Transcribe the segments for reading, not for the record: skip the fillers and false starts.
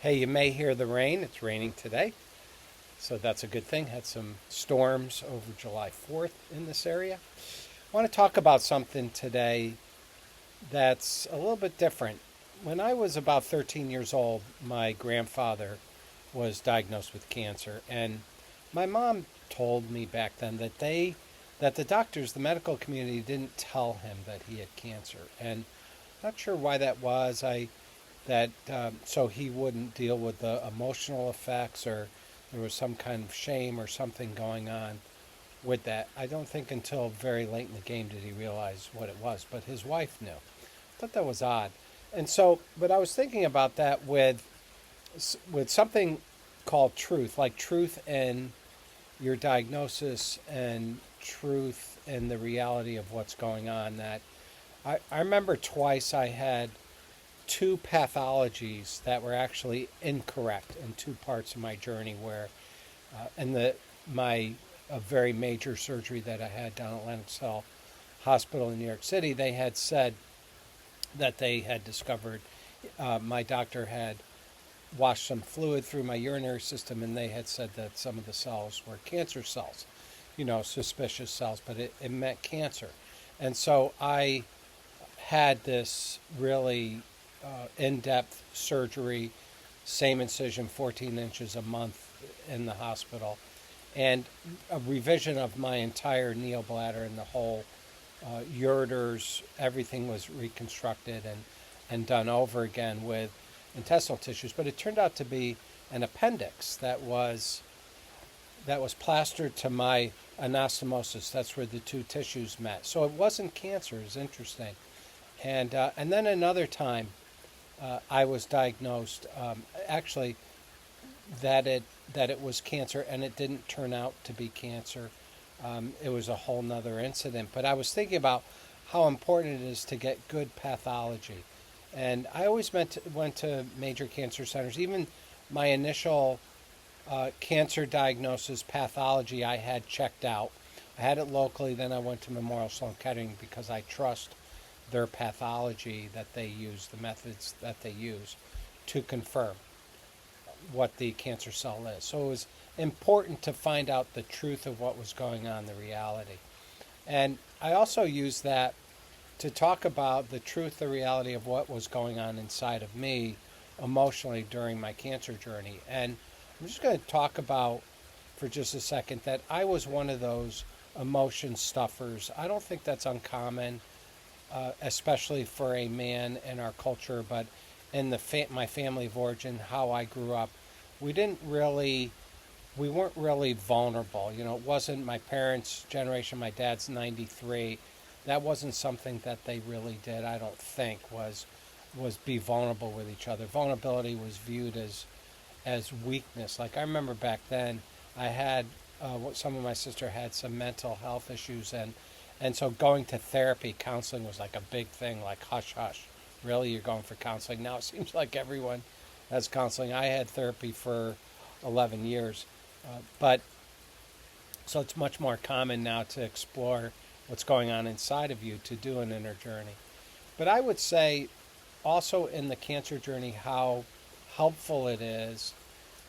Hey, you may hear the rain. It's raining today, so that's a good thing. Had some storms over July 4th in this area. I want to talk about something today that's a little bit different. When I was about 13 years old, my grandfather was diagnosed with cancer, and my mom told me back then that the doctors, the medical community didn't tell him that he had cancer. And not sure why that was. So he wouldn't deal with the emotional effects, or there was some kind of shame or something going on with that. I don't think until very late in the game did he realize what it was, but his wife knew. I thought that was odd. But I was thinking about that with something called truth, like truth in your diagnosis and truth in the reality of what's going on. I remember twice I had two pathologies that were actually incorrect in two parts of my journey where in the my a very major surgery that I had down at Lenox Hill Hospital in New York City, they had said that they had discovered my doctor had washed some fluid through my urinary system, and they had said that some of the cells were cancer cells, suspicious cells, but it meant cancer. And so I had this really in-depth surgery, same incision, 14 inches a month in the hospital, and a revision of my entire neobladder and the whole ureters. Everything was reconstructed and done over again with intestinal tissues. But it turned out to be an appendix that was plastered to my anastomosis. That's where the two tissues met. So it wasn't cancer. It was interesting. And then another time, I was diagnosed actually that it was cancer, and it didn't turn out to be cancer. It was a whole nother incident. But I was thinking about how important it is to get good pathology. And I always went to major cancer centers. Even my initial cancer diagnosis pathology I had checked out. I had it locally, then I went to Memorial Sloan Kettering because I trust their pathology that they use, the methods that they use to confirm what the cancer cell is. So it was important to find out the truth of what was going on, the reality. And I also used that to talk about the truth, the reality of what was going on inside of me emotionally during my cancer journey. And I'm just going to talk about for just a second that I was one of those emotion stuffers. I don't think that's uncommon, especially for a man in our culture, but in my family of origin, how I grew up, we weren't really vulnerable. It wasn't my parents' generation. My dad's 93. That wasn't something that they really did. I don't think was be vulnerable with each other. Vulnerability was viewed as weakness. Like I remember back then, I had some of my sister had some mental health issues, and so going to therapy, counseling was like a big thing. Like hush hush, really, you're going for counseling now? It seems like everyone has counseling. I had therapy for 11 years, but so it's much more common now to explore what's going on inside of you, to do an inner journey. But I would say also in the cancer journey how helpful it is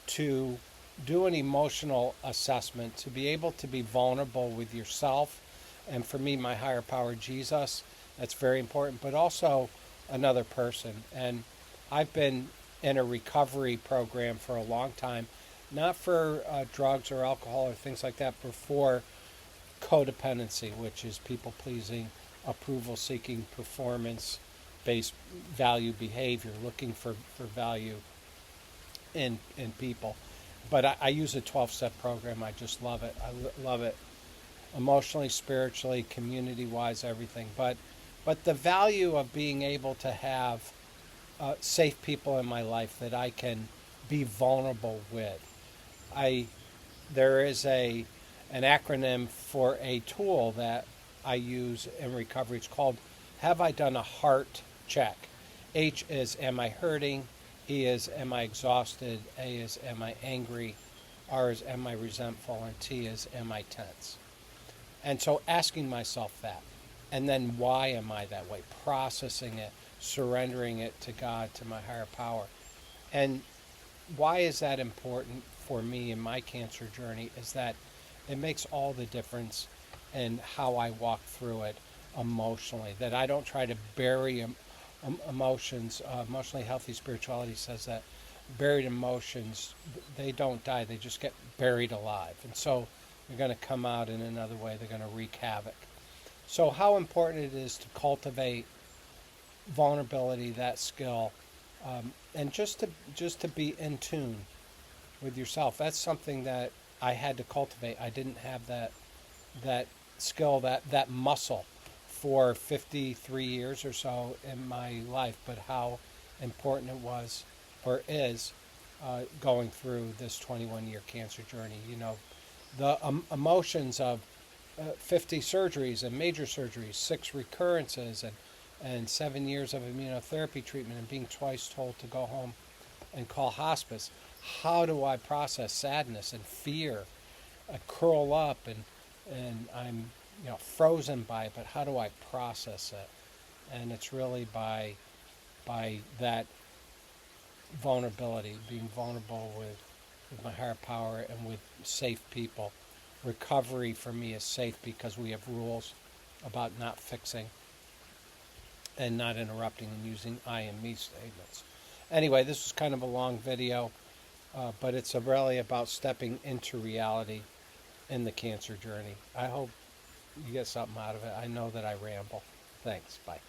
to do an emotional assessment, to be able to be vulnerable with yourself, and for me, my higher power, Jesus. That's very important, but also another person. And I've been in a recovery program for a long time, not for drugs or alcohol or things like that, but for codependency, which is people pleasing, approval seeking, performance based value behavior, looking for value in people. But I use a 12-step program. I just love it. I love it emotionally, spiritually, community wise, everything. But the value of being able to have safe people in my life that I can be vulnerable with. There is an acronym for a tool that I use in recovery. It's called Have I Done a Heart Check? H is Am I hurting? E is Am I exhausted? A is Am I angry? R is Am I resentful? And T is Am I tense? And so asking myself that, and then why am I that way? Processing it, surrendering it to God, to my higher power. And why is that important for me in my cancer journey is that it makes all the difference in how I walk through it emotionally. That I don't try to bury emotions. Emotionally healthy spirituality says that buried emotions, they don't die, they just get buried alive. And so they're going to come out in another way, they're going to wreak havoc. So, how important it is to cultivate vulnerability, that skill, and just to be in tune with yourself. That's something that I had to cultivate. I didn't have that skill, that muscle for 53 years or so in my life, but how important it was or is going through this 21-year cancer journey. The emotions of 50 surgeries and major surgeries, 6 recurrences, and 7 years of immunotherapy treatment, and being twice told to go home and call hospice. How do I process sadness and fear? I curl up and I'm frozen by it, but how do I process it? And it's really by that vulnerability, being vulnerable with my higher power and with safe people. Recovery for me is safe because we have rules about not fixing and not interrupting and using I and me statements. Anyway, this was kind of a long video, but it's really about stepping into reality in the cancer journey. I hope you get something out of it. I know that I ramble. Thanks. Bye.